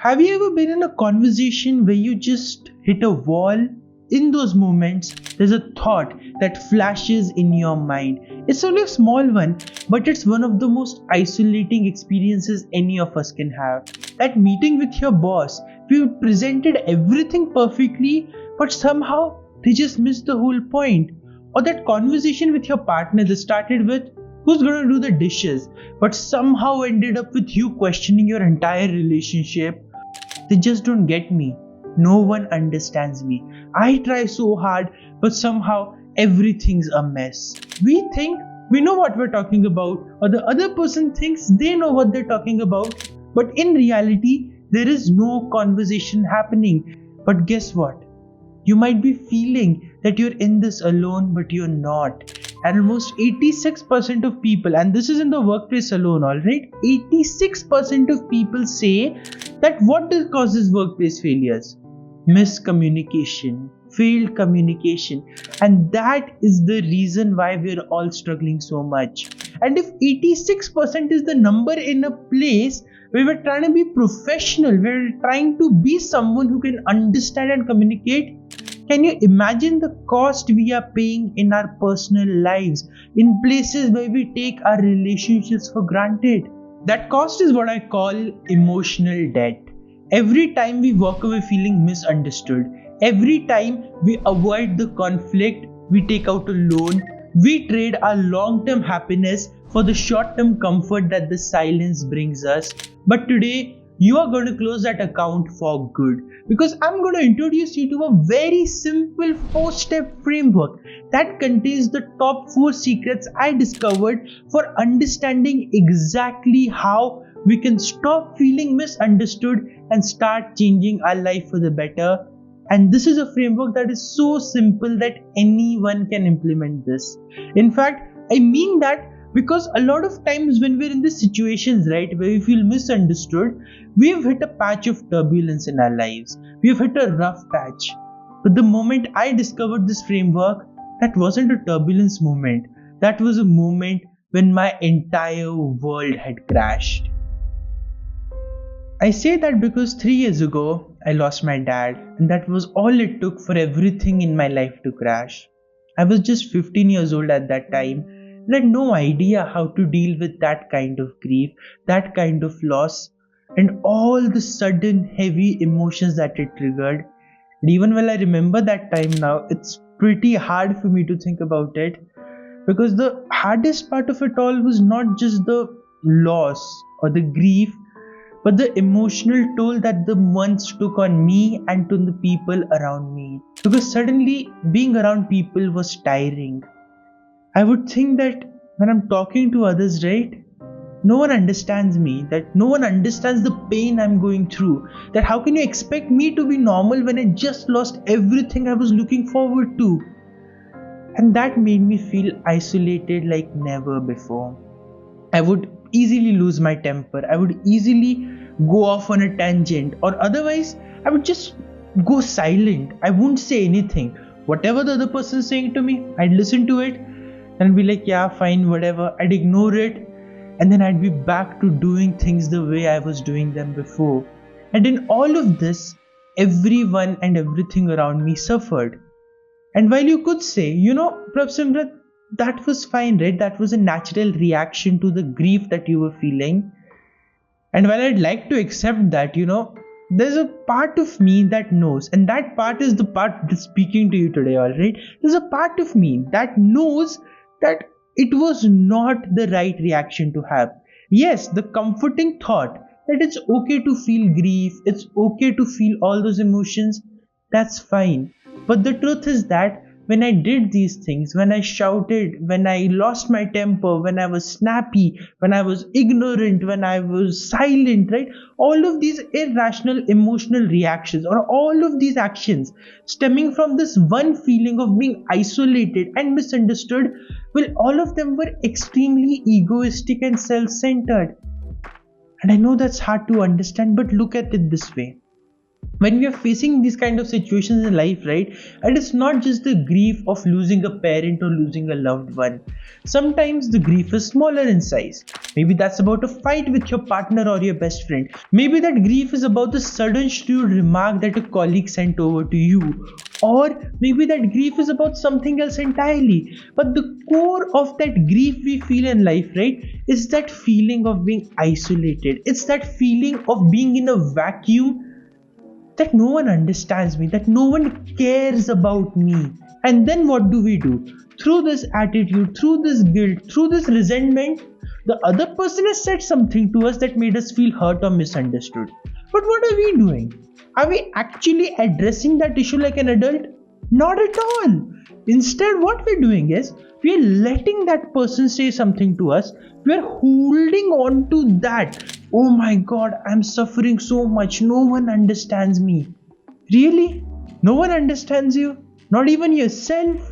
Have you ever been in a conversation where you just hit a wall? In those moments, there's a thought that flashes in your mind. It's only a small one, but it's one of the most isolating experiences any of us can have. That meeting with your boss, you presented everything perfectly, but somehow they just missed the whole point. Or that conversation with your partner that started with, who's gonna do the dishes, but somehow ended up with you questioning your entire relationship. They just don't get me. No one understands me. I try so hard, but somehow everything's a mess. We think we know what we're talking about, or the other person thinks they know what they're talking about, but in reality, there is no conversation happening. But guess what? You might be feeling that you're in this alone, but you're not. And almost 86% of people, and this is in the workplace alone, alright? 86% of people say that what causes workplace failures? Miscommunication, failed communication. And that is the reason why we're all struggling so much. And if 86% is the number in a place where we're trying to be professional, we're trying to be someone who can understand and communicate, can you imagine the cost we are paying in our personal lives, in places where we take our relationships for granted? That cost is what I call emotional debt. Every time we walk away feeling misunderstood, every time we avoid the conflict, we take out a loan, we trade our long-term happiness for the short-term comfort that the silence brings us. But today, you are going to close that account for good, because I'm going to introduce you to a very simple 4-step framework that contains the top 4 secrets I discovered for understanding exactly how we can stop feeling misunderstood and start changing our life for the better. And this is a framework that is so simple that anyone can implement this. In fact, I mean that because a lot of times when we're in these situations, right, where we feel misunderstood, we've hit a patch of turbulence in our lives. We've hit a rough patch. But the moment I discovered this framework, that wasn't a turbulence moment. That was a moment when my entire world had crashed. I say that because 3 years ago, I lost my dad, and that was all it took for everything in my life to crash. I was just 15 years old at that time, and I had no idea how to deal with that kind of grief, that kind of loss, and all the sudden heavy emotions that it triggered. And even when I remember that time now, it's pretty hard for me to think about it, because the hardest part of it all was not just the loss or the grief, but the emotional toll that the months took on me and to the people around me. Because suddenly being around people was tiring. I would think that when I'm talking to others, right, no one understands me, that no one understands the pain I'm going through, that how can you expect me to be normal when I just lost everything I was looking forward to? And that made me feel isolated like never before. I would easily lose my temper. I would easily go off on a tangent, or otherwise I would just go silent. I wouldn't say anything. Whatever the other person is saying to me, I'd listen to it and be like, yeah, fine, whatever. I'd ignore it, and then I'd be back to doing things the way I was doing them before. And in all of this, everyone and everything around me suffered. And while you could say, Prabhsimrat, that was fine, right? That was a natural reaction to the grief that you were feeling. And while I'd like to accept that, there's a part of me that knows, and that part is the part that's speaking to you today, alright? There's a part of me that knows that it was not the right reaction to have. Yes, the comforting thought that it's okay to feel grief, it's okay to feel all those emotions, that's fine. But the truth is that when I did these things, when I shouted, when I lost my temper, when I was snappy, when I was ignorant, when I was silent, right? All of these irrational emotional reactions, or all of these actions stemming from this one feeling of being isolated and misunderstood, well, all of them were extremely egoistic and self-centered. And I know that's hard to understand, but look at it this way. When we are facing these kind of situations in life, right, and it's not just the grief of losing a parent or losing a loved one. Sometimes the grief is smaller in size. Maybe that's about a fight with your partner or your best friend. Maybe that grief is about the sudden shrewd remark that a colleague sent over to you, or maybe that grief is about something else entirely. But the core of that grief we feel in life, right, is that feeling of being isolated. It's that feeling of being in a vacuum, that no one understands me, that no one cares about me. And then what do we do? Through this attitude, through this guilt, through this resentment, the other person has said something to us that made us feel hurt or misunderstood. But what are we doing? Are we actually addressing that issue like an adult? Not at all. Instead, what we're doing is we're letting that person say something to us. We're holding on to that. Oh my god, I'm suffering so much. No one understands me. Really? No one understands you? Not even yourself?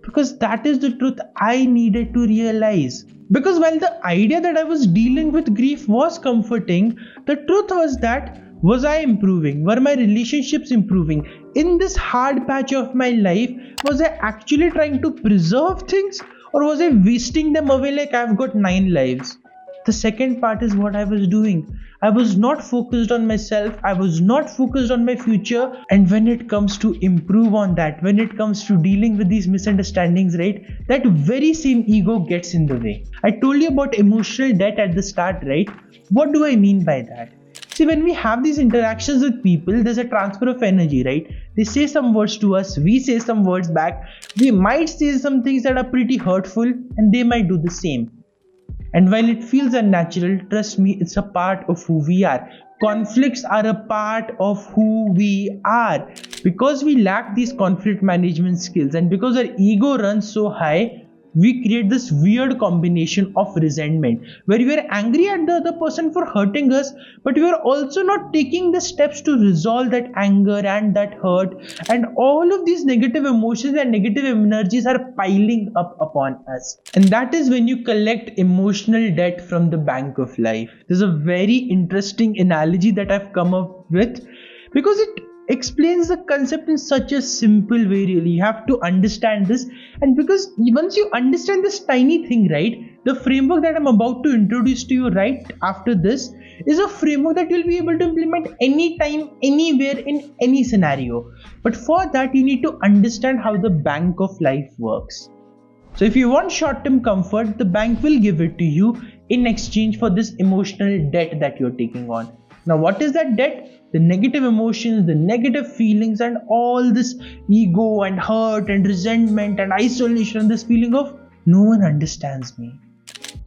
Because that is the truth I needed to realize. Because while the idea that I was dealing with grief was comforting, the truth was that, was I improving? Were my relationships improving? In this hard patch of my life, was I actually trying to preserve things? Or was I wasting them away like I've got 9 lives? The second part is what I was doing. I was not focused on myself. I was not focused on my future. And when it comes to improve on that, when it comes to dealing with these misunderstandings, right, that very same ego gets in the way. I told you about emotional debt at the start, right? What do I mean by that? See, when we have these interactions with people, there's a transfer of energy, right? They say some words to us, we say some words back. We might say some things that are pretty hurtful, and they might do the same. And while it feels unnatural, trust me, it's a part of who we are. Conflicts are a part of who we are. Because we lack these conflict management skills, and because our ego runs so high, we create this weird combination of resentment where we are angry at the other person for hurting us, but we are also not taking the steps to resolve that anger and that hurt, and all of these negative emotions and negative energies are piling up upon us. And that is when you collect emotional debt from the bank of life. There's a very interesting analogy that I've come up with because it explains the concept in such a simple way. Really, you have to understand this, and because once you understand this tiny thing, right, the framework that I'm about to introduce to you right after this is a framework that you'll be able to implement anytime, anywhere, in any scenario. But for that, you need to understand how the bank of life works. So if you want short-term comfort, the bank will give it to you in exchange for this emotional debt that you're taking on. Now, what is that debt? The negative emotions, the negative feelings, and all this ego and hurt and resentment and isolation, this feeling of no one understands me.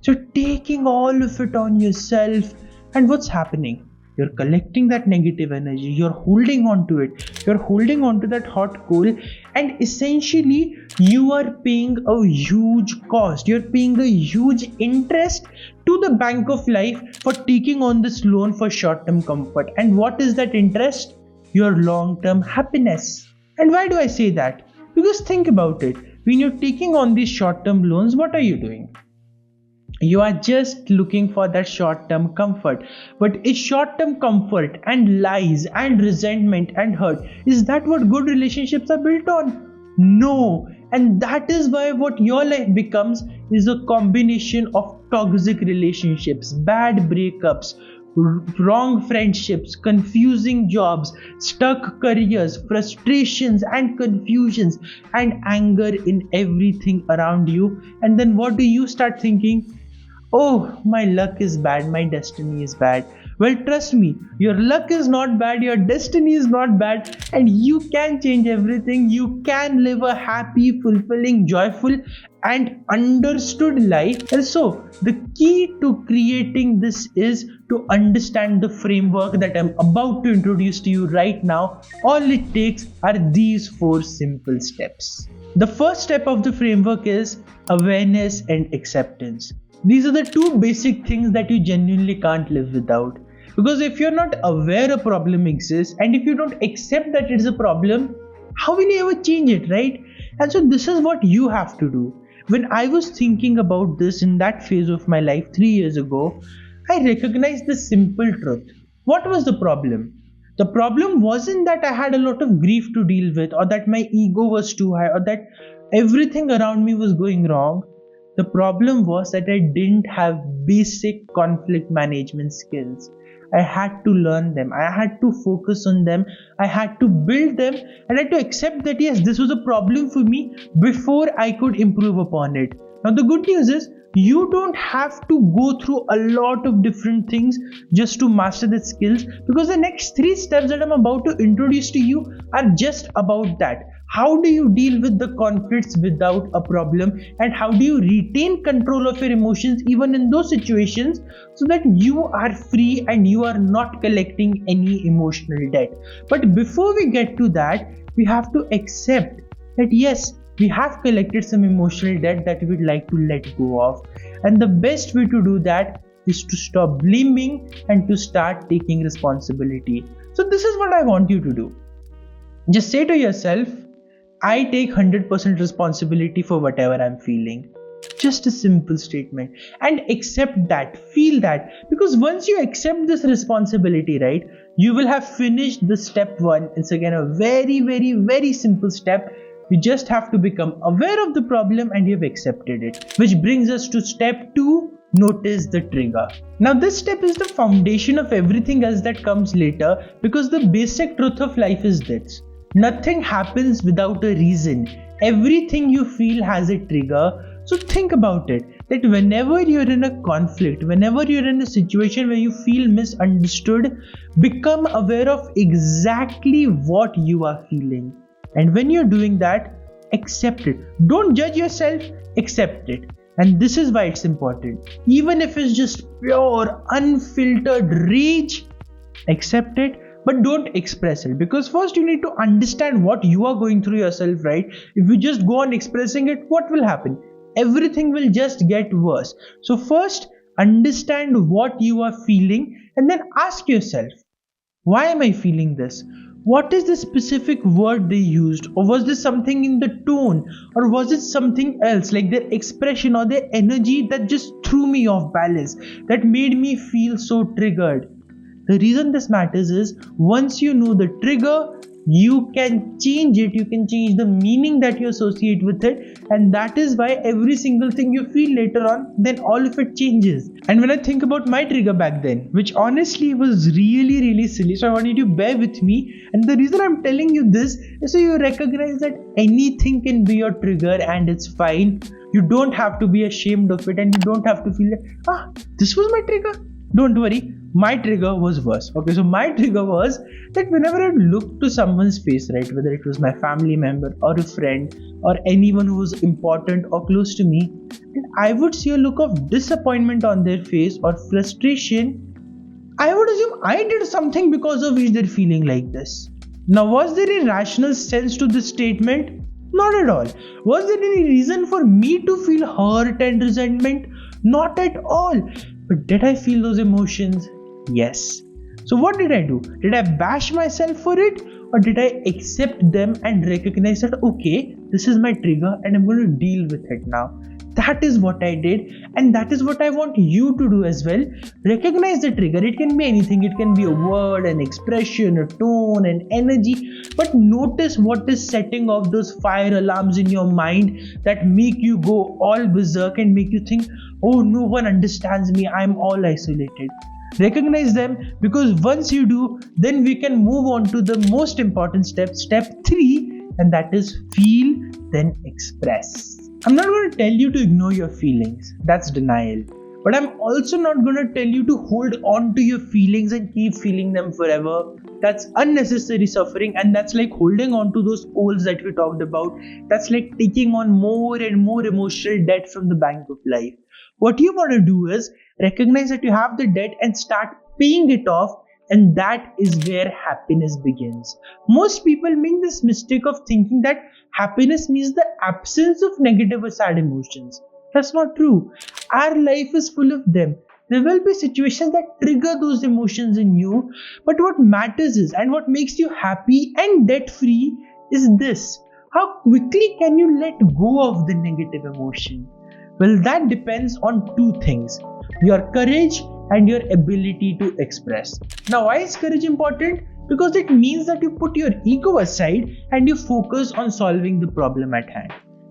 So taking all of it on yourself, and what's happening? You're collecting that negative energy, you're holding on to it, you're holding on to that hot coal, and essentially you are paying a huge cost, you're paying a huge interest to the bank of life for taking on this loan for short-term comfort. And what is that interest? Your long-term happiness. And why do I say that? Because think about it, when you're taking on these short-term loans, what are you doing? You are just looking for that short-term comfort. But is short-term comfort and lies and resentment and hurt, is that what good relationships are built on? No. And that is why what your life becomes is a combination of toxic relationships, bad breakups, wrong friendships, confusing jobs, stuck careers, frustrations and confusions, and anger in everything around you. And then what do you start thinking? Oh, my luck is bad, my destiny is bad. Well, trust me, your luck is not bad, your destiny is not bad, and you can change everything. You can live a happy, fulfilling, joyful, and understood life. And so, the key to creating this is to understand the framework that I'm about to introduce to you right now. All it takes are these 4 simple steps. The first step of the framework is awareness and acceptance. These are the 2 basic things that you genuinely can't live without. Because if you're not aware a problem exists, and if you don't accept that it's a problem, how will you ever change it, right? And so this is what you have to do. When I was thinking about this in that phase of my life 3 years ago, I recognized the simple truth. What was the problem? The problem wasn't that I had a lot of grief to deal with, or that my ego was too high, or that everything around me was going wrong. The problem was that I didn't have basic conflict management skills. I had to learn them. I had to focus on them. I had to build them. And I had to accept that yes, this was a problem for me before I could improve upon it. Now, the good news is you don't have to go through a lot of different things just to master the skills, because the next three steps that I'm about to introduce to you are just about that. How do you deal with the conflicts without a problem, and how do you retain control of your emotions even in those situations, so that you are free and you are not collecting any emotional debt. But before we get to that, we have to accept that yes, we have collected some emotional debt that we'd like to let go of. And the best way to do that is to stop blaming and to start taking responsibility. So this is what I want you to do. Just say to yourself, I take 100% responsibility for whatever I'm feeling. Just a simple statement. And accept that, feel that. Because once you accept this responsibility, right, you will have finished the step one. It's again a very, very, very simple step. You just have to become aware of the problem and you've accepted it. Which brings us to step two, notice the trigger. Now this step is the foundation of everything else that comes later, because the basic truth of life is this. Nothing happens without a reason. Everything you feel has a trigger. So think about it, that whenever you're in a conflict, whenever you're in a situation where you feel misunderstood, become aware of exactly what you are feeling. And when you're doing that, accept it. Don't judge yourself, accept it. And this is why it's important. Even if it's just pure, unfiltered rage, accept it. But don't express it, because first you need to understand what you are going through yourself, right? If you just go on expressing it, what will happen? Everything will just get worse. So first, understand what you are feeling and then ask yourself, why am I feeling this? What is the specific word they used? Or was this something in the tone? Or was it something else, like their expression or their energy that just threw me off balance, that made me feel so triggered? The reason this matters is once you know the trigger, you can change it, you can change the meaning that you associate with it, and that is why every single thing you feel later on, then all of it changes. And when I think about my trigger back then, which honestly was really, really silly, so I want you to bear with me. And the reason I'm telling you this is so you recognize that anything can be your trigger and it's fine. You don't have to be ashamed of it, and you don't have to feel like, this was my trigger. Don't worry, my trigger was worse. Okay, so my trigger was that whenever I looked to someone's face, right, whether it was my family member or a friend or anyone who was important or close to me, and I would see a look of disappointment on their face or frustration, I would assume I did something because of which they're feeling like this. Now, was there a rational sense to this statement? Not at all. Was there any reason for me to feel hurt and resentment? Not at all. But did I feel those emotions? Yes. So what did I do? Did I bash myself for it? Or did I accept them and recognize that, okay, this is my trigger and I'm going to deal with it now? That is what I did, and that is what I want you to do as well. Recognize the trigger. It can be anything. It can be a word, an expression, a tone, an energy. But notice what is setting off those fire alarms in your mind that make you go all berserk and make you think, oh, no one understands me. I'm all isolated. Recognize them, because once you do, then we can move on to the most important step, step 3, and that is feel, then express. I'm not going to tell you to ignore your feelings. That's denial. But I'm also not going to tell you to hold on to your feelings and keep feeling them forever. That's unnecessary suffering, and that's like holding on to those poles that we talked about. That's like taking on more and more emotional debt from the bank of life. What you want to do is recognize that you have the debt and start paying it off, and that is where happiness begins. Most people make this mistake of thinking that happiness means the absence of negative or sad emotions. That's not true. Our life is full of them. There will be situations that trigger those emotions in you, but what matters is, and what makes you happy and debt free is this: how quickly can you let go of the negative emotion? Well, that depends on two things: your courage and your ability to express. Now, why is courage important? because it means that you put your ego aside and you focus on solving the problem at hand.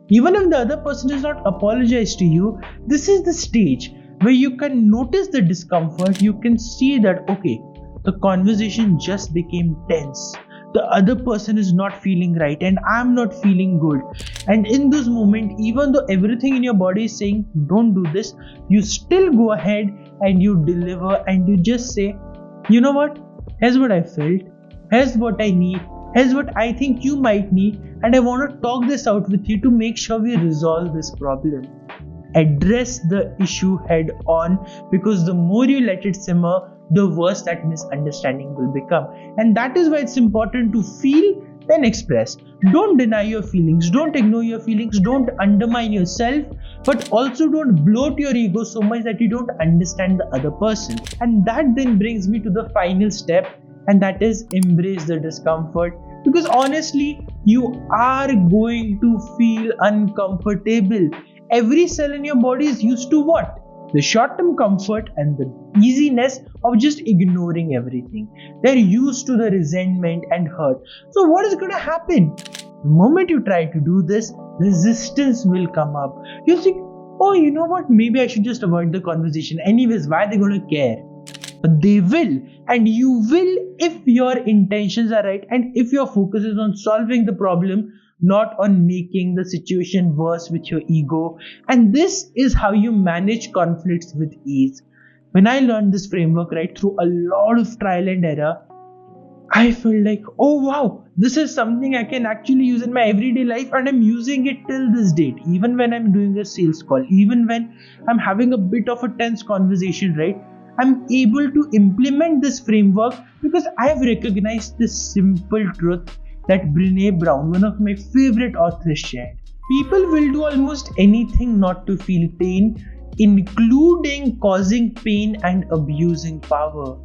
Even if the other person does not apologize to you, this is the stage where you can notice the discomfort. You can see that, okay, the conversation just became tense. The other person is not feeling right and I'm not feeling good. And in those moments, even though everything in your body is saying, don't do this, you still go ahead and you deliver and you just say, you know what? Here's what I felt. Here's what I need. Here's what I think you might need. And I want to talk this out with you to make sure we resolve this problem. Address the issue head on, because the more you let it simmer, the worse that misunderstanding will become. And that is why it's important to feel, then express. Don't deny your feelings, don't ignore your feelings, don't undermine yourself, but also don't bloat your ego so much that you don't understand the other person. And that then brings me to the final step, and that is embrace the discomfort. Because honestly, you are going to feel uncomfortable. Every cell in your body is used to what? The short-term comfort and the easiness of just ignoring everything. They're used to the resentment and hurt. So what is going to happen? The moment you try to do this, resistance will come up. You'll think, oh, you know what? Maybe I should just avoid the conversation. Anyways, why are they going to care? But they will, and you will if your intentions are right and if your focus is on solving the problem, not on making the situation worse with your ego. And this is how you manage conflicts with ease. When I learned this framework, right, through a lot of trial and error, I felt like, oh wow, this is something I can actually use in my everyday life, and I'm using it till this date. Even when I'm doing a sales call, even when I'm having a bit of a tense conversation, right, I'm able to implement this framework because I've recognized this simple truth that Brené Brown, one of my favorite authors, shared. People will do almost anything not to feel pain, including causing pain and abusing power.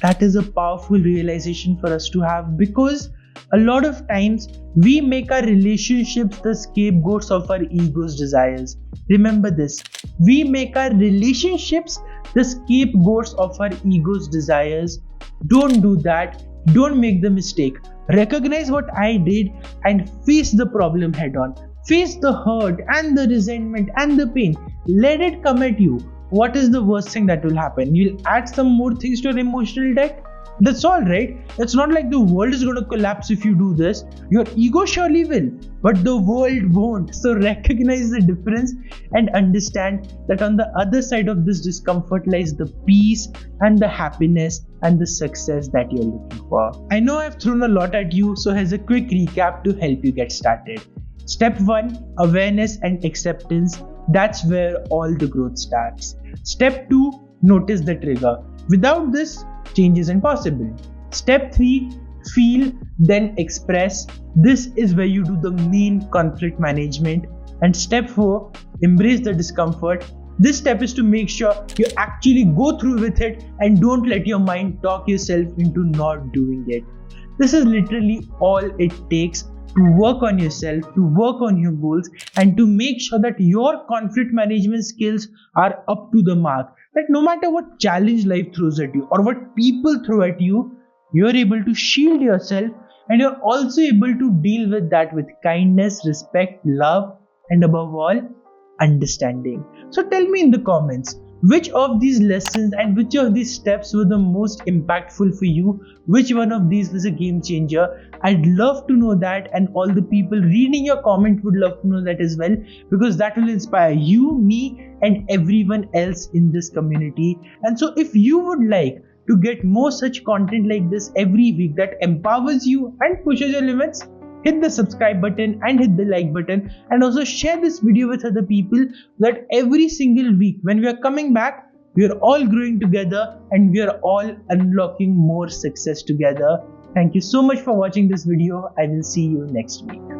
That is a powerful realization for us to have, because a lot of times we make our relationships the scapegoats of our ego's desires. Remember this. We make our relationships the scapegoats of our ego's desires. Don't do that. Don't make the mistake. Recognize what I did and face the problem head on. Face the hurt and the resentment and the pain. Let it come at you. What is the worst thing that will happen? You'll add some more things to your emotional debt. That's all, right? It's not like the world is going to collapse if you do this. Your ego surely will, but the world won't. So recognize the difference and understand that on the other side of this discomfort lies the peace and the happiness and the success that you're looking for. I know I've thrown a lot at you, so here's a quick recap to help you get started. Step 1, awareness and acceptance. That's where all the growth starts. Step 2, notice the trigger. Without this, change isn't possible. Step 3, feel, then express. This is where you do the main conflict management. And step 4, embrace the discomfort. This step is to make sure you actually go through with it and don't let your mind talk yourself into not doing it. This is literally all it takes to work on yourself, to work on your goals, and to make sure that your conflict management skills are up to the mark. That no matter what challenge life throws at you or what people throw at you, you're able to shield yourself, and you're also able to deal with that with kindness, respect, love, and above all, understanding. So tell me in the comments, which of these lessons and which of these steps were the most impactful for you? Which one of these was a game changer? I'd love to know that, and all the people reading your comment would love to know that as well, because that will inspire you, me, and everyone else in this community. And so if you would like to get more such content like this every week that empowers you and pushes your limits, hit the subscribe button and hit the like button, and also share this video with other people, that every single week when we are coming back, we are all growing together and we are all unlocking more success together. Thank you so much for watching this video. I will see you next week.